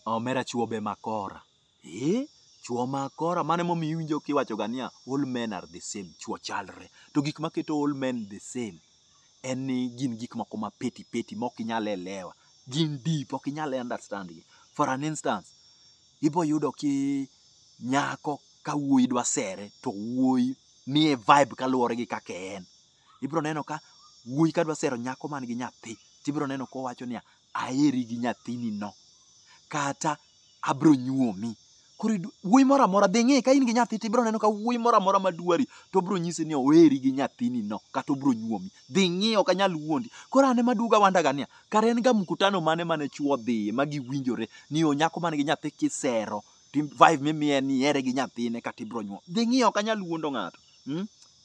Omera chuo be makora. Chuo makora mane momiyo iwinjo kiwacho ga niya all men are the same, chuo chalre. To gik maketo all men the same en ni gin gik moko ma peti mok inyal elewa. Gin deep, ok inyal understand gi. For an instance, ibo yudo ki nyako ka wuoyi dwa sere to wuoyi miye vibe kaluwore gi kaka en. Ibro neno ka wuoyi ka dwa sero nyako man gi nyathi, tibro neno kowacho niya aheri gi nyathini no. Kata abro nyuomi. Koro wuoyi moro amora dhi ng'e ka in gi nyathi tibro neno ka wuoyi moro amora madwari to bro nyisi ni oheri gi nyathini no kata obro nyuomi. Dhi ng'i ok anyal wuondi. Koro ane maduga wanda ga niya kare en ga mkutano mane chuo dhiye ma giwinjore ni nyako man gi nyathi kisero vibe mimiye ni ere gi nyathine kata ibro nyuom. Dhi ng'i ok anyal wuondo ng'ato.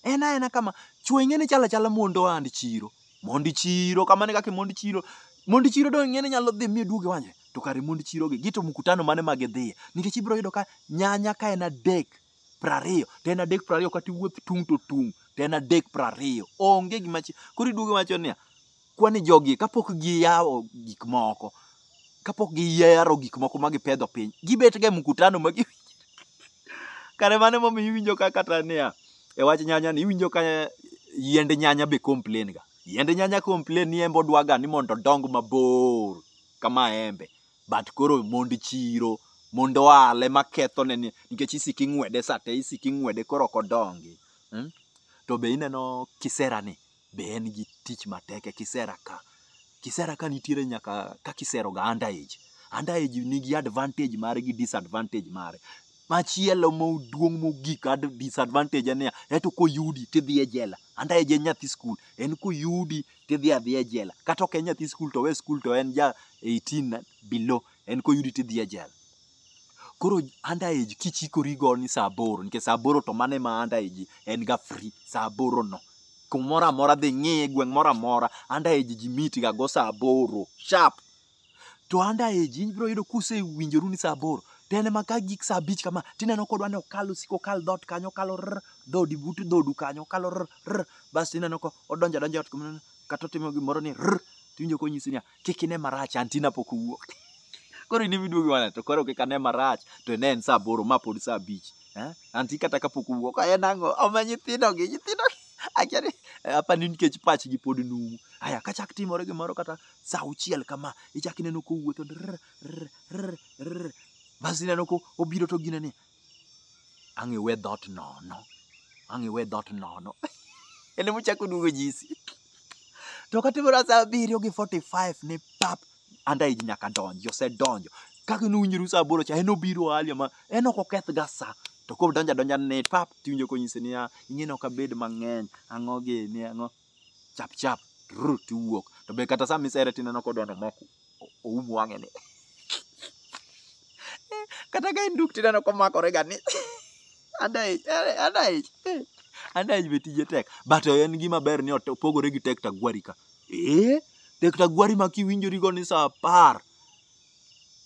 Ena kama chuo ing'eni chala mondo and chiro. Mondi chiro kamane kaka mondi chiro. Mondi chiro do ing'eni nyalo dhi mi duoge wanje. To kare mondi chiro gi gito mkutano mane magidhiye. Nikech ibro yudo ka nyanya ka en 3:20 to en 3:20 kata iwuoth tung to tung to en 3:20. Onge gima koro iduogo wacho niya kwani jogi kapok giyawo gik moko, kapok giyaro gik moko magipedho piny, gibet ga mkutano kare mane momiyo iwinjo ka kata niya e wach nyanya ni iwinjo ka yiend nyanya be complain ga. Yiend nyanya complain ni embo dwaga ni mondo dong mabor kama embe. But koro mond chiro, mondo oale maketho ne nikech isiki ng'wede sate, isiki ng'wede koro kodongi. To be ineno kisera ni be en gi tich mateke kisera ka. Kisera ka nitiere nyaka ka kisero ga underage. Underage nigi advantage mare gi disadvantage mare. Machielo moduong' mogik disadvantage en niya eto koyudi tidhi e jela. Underage en nyathi skul, en koyudi tidhi adhiya e jela. Kata ok en nyathi skul to we skul to en ja 18 below, en koyudi tidhi e jela. Koro underage kichikori go ni saa 8 nikech saa 8 to mane ma underage en ga free saa 8 no. Kumora amora dhi ng'i gweng' mora amora underage ji meet ga go saa 8 sharp. To underage ibro yudo kusewinjoru ni saa 8 tene maka gik saa 5 kama tineno kodwa ne okalo siko kal dot kanyo kalo dhodi but dhodu kanyo kalo bas tineno ko odonjo ot kata timo gimoro ni tiwinjo ko nyisi niya kik ine marach antina pok owuok. Koro in miduogi wana to koro kik ane marach to ne en saa 8 ma pod saa 5 anti kata kapok owuok en ang'o oma nyithindo gi akere apani nikech pachgi pod numu. Aya kachak timore gimoro kata saa 6 kama ichak ineno ko wuotho bas ineno ko obiro to gine ni ang' iwe dhot nono ene mochako duogo jisi. To katimore saa 7:45 ni pap underage nyaka donjo osedonjo kaka nuwinjoru saa 8 cha en obiro hali ma en ok oketh ga saa to ko donja ne pap tiwinjo ko nyisi niya ing'eni ok abed mang'eny ang'o gini ang'o chap tiwuok. To be kata saa misere tineno ko dono moko oum wang'e ni kata ka induk tineno ko makore ga ni underage be tije tek but en gima ber ni opogore gi tek tagwari ka. Tek tagwari ma kiwinjori go ni saa 10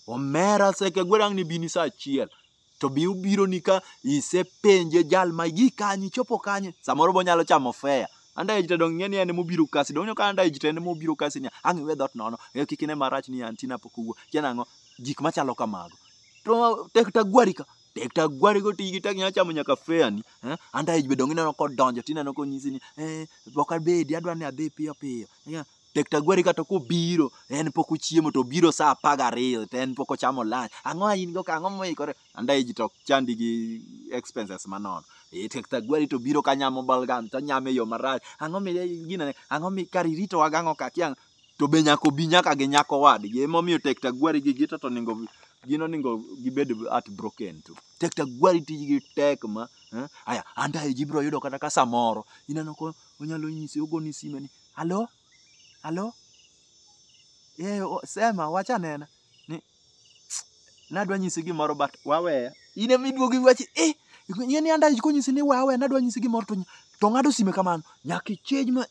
omera seke gwara ang' ni bini saa 1 to bi ubiro ni ka isepenje jal ma gi kanyi chopo kanye samoro bo nyalo chamo fea. Underage to dong ng'eni en mobiro kasi dong ka underage to en mobiro kasi ni ang' iwe dhot nono kik ine marach ni antina pok owuok kianang'o gik machalo kamago. To tek tagwari ka tek tagwari go tigi tek nyalo chamo nyaka fea ni underage be dong ineno ko donjo tineno ko nyisi ni ok abedi adwa ni adhi piyo tek tagwari ka to kobiro en pok ochiemo to biro saa 12 to en pok ochamo lunch ang'o in go ka ang'o moikore. Underage to chandi gi expenses manono. Tek tagwari to biro ka nyamo balgam to nyame yo marach ang'o mi gine ang'o mi karirito wagang'o ka kiang' to be nyako bi nyaka gi nyako wadgi emomiyo tek tagwari gi gito to ningo gino ningo gibed heartbroken to tek tagwari tijgi tek ma aya underage ibro yudo kata ka samoro ineno ko onyalo nyisi ogoni sime ni halo sema wacha nena ni nadwa nyisi gimoro but waweya ine miduogi wachi ng'eni underage ko nyisi ni waweya nadwa nyisi gimoro to ng'ado sime kamano nyaka ichej ma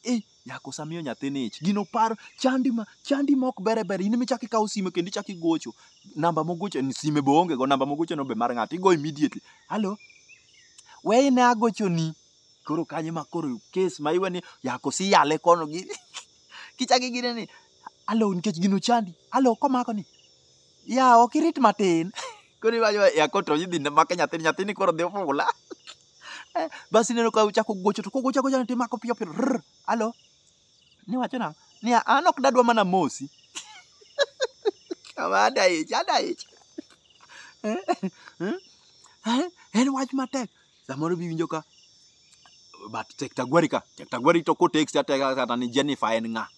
yako samiyo nyathini ich gino par chandi mok bere in michaki kawo sime kendo ichaki gocho namba mogocho ni sime bo onge go namba mogocho no be mar ng'ato igo immediately halo we ne agochoni koro kanye ma koro case ma iwe ni yako si yale kono gi kichaki gine ni halo nikech gino chandi halo komako ni Ya okirit matin. Koro iwacho ya koto yidhi make nyathini koro dhi fula. Basi neno ka uchako gocho to kogocha gocha timako piyo piyo. Alo. Ni wacho nang'o? Ni an ok dadwa mana mosi. Kama ada ich. En wach matek. Samoro biwinjo ka but tek tagwari to ko text kata ni Jennifer en ng'a.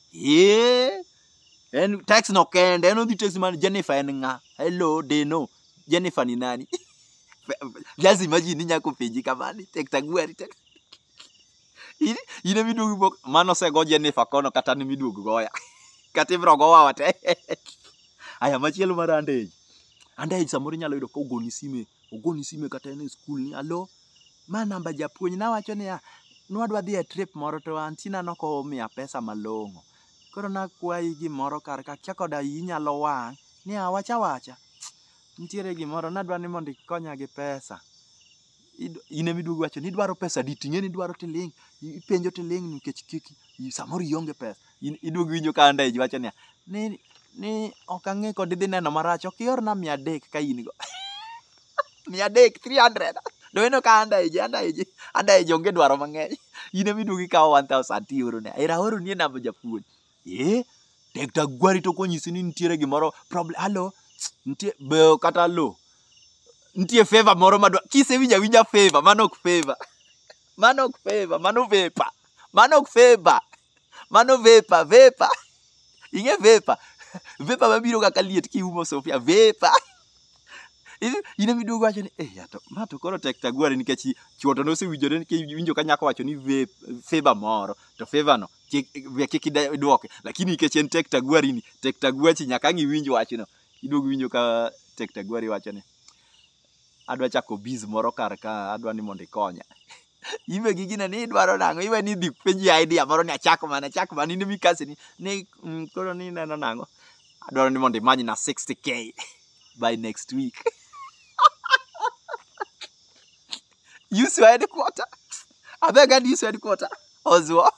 En text no kende, en odhi text man Jennifer en ng'a. Hello, Deno. Jennifer ni nani? Just imagine ni nyako penji kamani tek tagwari tek. Ine miduogo bok mano sego Jennifer kono kata ni miduogo goya. Kata ibro go wawa te. Aya machielo mar andage. Andage samoro nyalo yudo ka ogoni sime kata en e skul ni alo. Ma namba japuonj na wacho ni nwadwa dhi e trip moro to antina noko miya pesa malong'o. Koro nakwayi gimoro kar ka kia koda inyalo wang' ni wacha. Nitiere gimoro nadwa ni mondo ikonya gi pesa. Ine miduogo wacho ni idwaro pesa di ting'e ni idwaro tiling. Ipenjo tiling nikech kiki samoro ionge pesa. Iduogo winjo ka andage wacho ni ok ang'e kod idhi neno marach. Ok iorna 300 ka in go. 300 300. Doeno ka andage onge dwaro mang'eny. Ine miduogo ikawo 1000 tioro ne. Ora ni namba japuonj. Tek tagwari to konyisi ni nitiere gimoro problem. Halo. Nitie be kata lo. Nitie favor moro madwa. Kisewinja favor, mano ok favor. Mano vapor. Mano vapor. Inge vapor. Vapor mabiro kaka liet kiumo Sofia. Vapor. Ine miduogo wacho ni ma to koro tek tagwari nikech chuoto nosewinjore nikech winjo ka nyako wacho ni favor moro to favor no kik idwoke, lakini nikech en tek tagwari ni tek tagwachi nyaka ang' iwinjo wachno. Iduogo winjo ka tek tagwari wacho ni adwa chako biz moro kar ka, adwa ni mondo ikonya. Iwe gigina ni idwaro nang'o, iwe ni dhi penji idea moro ni achako mana ine mikasi ni koro ni neno nang'o. Adwaro ni mondo imany na 60k by next week. Use your headquarter. I beg and use your headquarter. Oswald.